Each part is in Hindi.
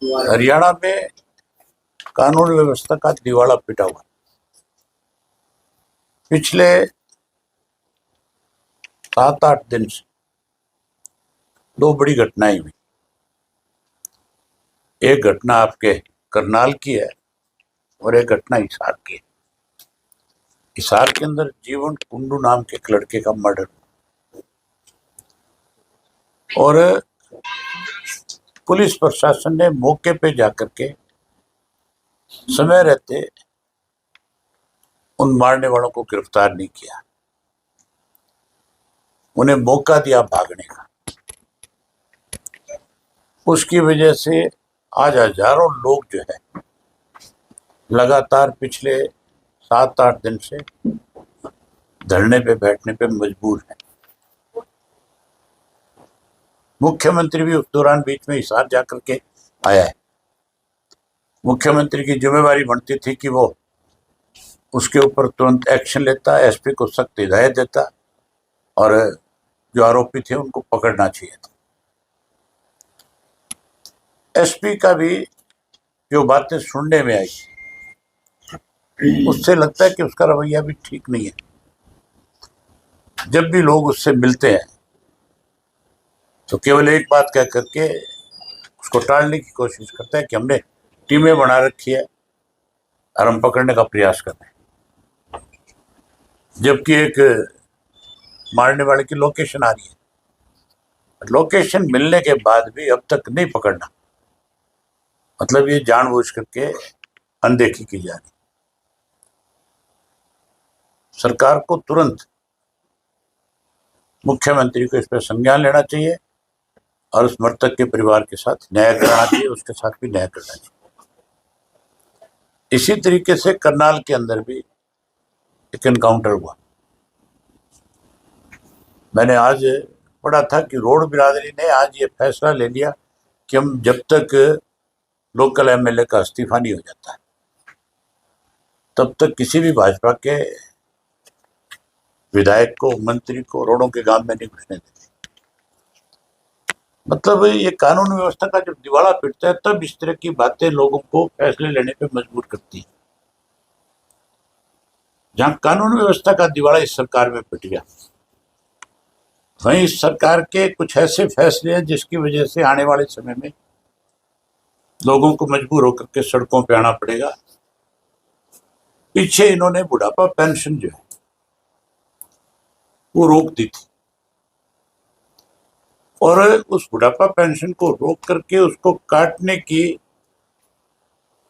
हरियाणा में कानून व्यवस्था का दिवाला पिटा हुआ। पिछले 7-8 दिन से दो बड़ी घटनाएं हुई। एक घटना आपके करनाल की है और एक घटना हिसार की है। हिसार के अंदर जीवन कुंडू नाम के एक लड़के का मर्डर और पुलिस प्रशासन ने मौके पे जाकर के समय रहते उन मारने वालों को गिरफ्तार नहीं किया, उन्हें मौका दिया भागने का। उसकी वजह से आज हजारों लोग जो है लगातार पिछले 7-8 दिन से धरने पे बैठने पे मजबूर हैं। मुख्यमंत्री भी उस दौरान बीच में हिसार जाकर के आया है। मुख्यमंत्री की जिम्मेवारी बनती थी कि वो उसके ऊपर तुरंत एक्शन लेता, एसपी को सख्त हिदायत देता और जो आरोपी थे उनको पकड़ना चाहिए था। एसपी का भी जो बातें सुनने में आई उससे लगता है कि उसका रवैया भी ठीक नहीं है। जब भी लोग उससे मिलते हैं तो केवल एक बात कह करके उसको टालने की कोशिश करता है कि हमने टीमें बना रखी है और हम पकड़ने का प्रयास कर रहे हैं, जबकि एक मारने वाले की लोकेशन आ रही है। लोकेशन मिलने के बाद भी अब तक नहीं पकड़ना, मतलब ये जानबूझ करके अनदेखी की जा रही। सरकार को तुरंत मुख्यमंत्री को इस पर संज्ञान लेना चाहिए और उस मृतक के परिवार के साथ न्याय कराना चाहिए, उसके साथ भी न्याय करना चाहिए। इसी तरीके से करनाल के अंदर भी एक एनकाउंटर हुआ। मैंने आज पढ़ा था कि रोड बिरादरी ने आज ये फैसला ले लिया कि हम जब तक लोकल एमएलए का इस्तीफा नहीं हो जाता है तब तक किसी भी भाजपा के विधायक को, मंत्री को रोडों के गांव में नहीं घुसने देते। मतलब ये कानून व्यवस्था का जब दिवाला पिटता है तब इस तरह की बातें लोगों को फैसले लेने पे मजबूर करती है। जहां कानून व्यवस्था का दिवाला इस सरकार में पिट गया, वहीं इस सरकार के कुछ ऐसे फैसले हैं जिसकी वजह से आने वाले समय में लोगों को मजबूर होकर के सड़कों पे आना पड़ेगा। पीछे इन्होंने बुढ़ापा पेंशन जो है वो रोक दी थी और उस बुढ़ापा पेंशन को रोक करके उसको काटने की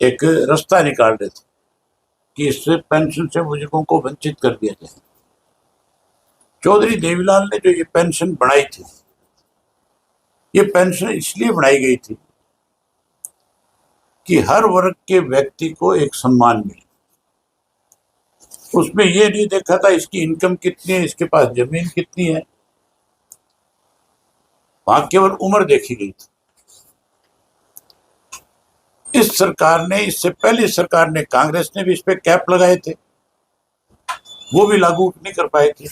एक रास्ता निकाल रहे थे कि इससे पेंशन से बुजुर्गों को वंचित कर दिया जाए। चौधरी देवीलाल ने जो ये पेंशन बनाई थी, ये पेंशन इसलिए बनाई गई थी कि हर वर्ग के व्यक्ति को एक सम्मान मिले। उसमें ये नहीं देखा था इसकी इनकम कितनी है, इसके पास जमीन कितनी है, वहां केवल उम्र देखी गई थी। इस सरकार ने, इससे पहले सरकार ने, कांग्रेस ने भी इस पे कैप लगाए थे, वो भी लागू नहीं कर पाए थे।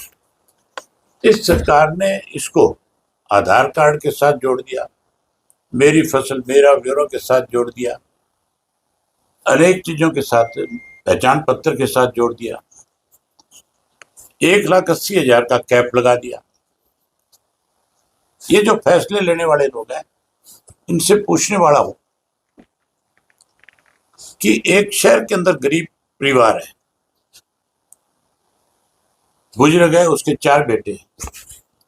इस सरकार ने इसको आधार कार्ड के साथ जोड़ दिया, मेरी फसल मेरा ब्यूरो के साथ जोड़ दिया, अनेक चीजों के साथ, पहचान पत्र के साथ जोड़ दिया, 1,80,000 का कैप लगा दिया। ये जो फैसले लेने वाले लोग हैं इनसे पूछने वाला हो कि एक शहर के अंदर गरीब परिवार है, बुजुर्ग है, उसके 4 बेटे,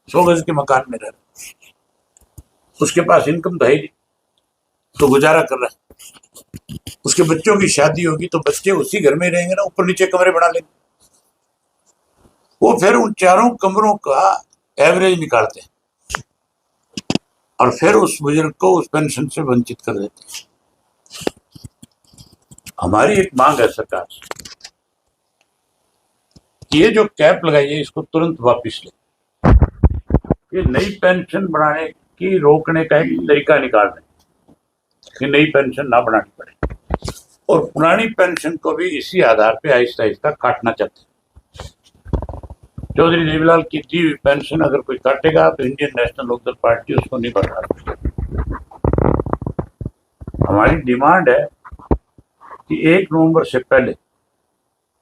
100 गज के मकान में रह रहे, उसके पास इनकम तो है नहीं, तो गुजारा कर रहा है। उसके बच्चों की शादी होगी तो बच्चे उसी घर में रहेंगे ना, ऊपर नीचे कमरे बना लेंगे। वो फिर उन 4 कमरों का एवरेज निकालते हैं और फिर उस बुजुर्ग को उस पेंशन से वंचित कर देते हैं। हमारी एक मांग है सरकार से, ये जो कैप लगाई है इसको तुरंत वापस ले। ये नई पेंशन बनाने की रोकने का एक तरीका निकाल रहे हैं कि नई पेंशन ना बनानी पड़े और पुरानी पेंशन को भी इसी आधार पे आहिस्ता आहिस्ता काटना चाहते हैं। चौधरी देवीलाल की दी हुई पेंशन अगर कोई काटेगा तो इंडियन नेशनल लोकदल पार्टी उसको नहीं बढ़ा रही। हमारी डिमांड है कि 1 नवंबर से पहले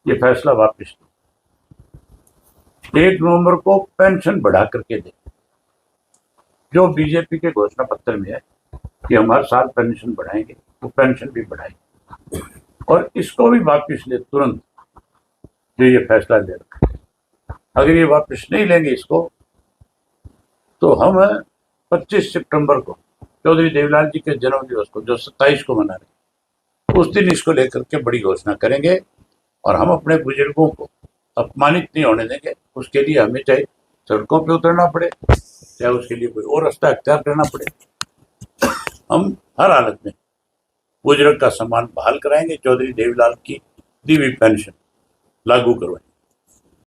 ये फैसला वापस लो। 1 नवंबर को पेंशन बढ़ा करके दे, जो बीजेपी के घोषणा पत्र में है कि हम हर साल पेंशन बढ़ाएंगे, वो पेंशन भी बढ़ाएंगे। और इसको भी वापस ले तुरंत, जो ये फैसला ले रखा है। अगर ये वापस नहीं लेंगे इसको, तो हम 25 सितंबर को चौधरी देवीलाल जी के जन्म दिवस को, जो 27 को मना रहे, उस दिन इसको लेकर के बड़ी घोषणा करेंगे। और हम अपने बुजुर्गों को अपमानित नहीं होने देंगे। उसके लिए हमें चाहे सड़कों पे उतरना पड़े, चाहे उसके लिए कोई और रास्ता अख्तियार करना पड़े, हम हर हालत में बुजुर्ग का सम्मान बहाल कराएंगे। चौधरी देवीलाल की दी हुई पेंशन लागू करवाएंगे।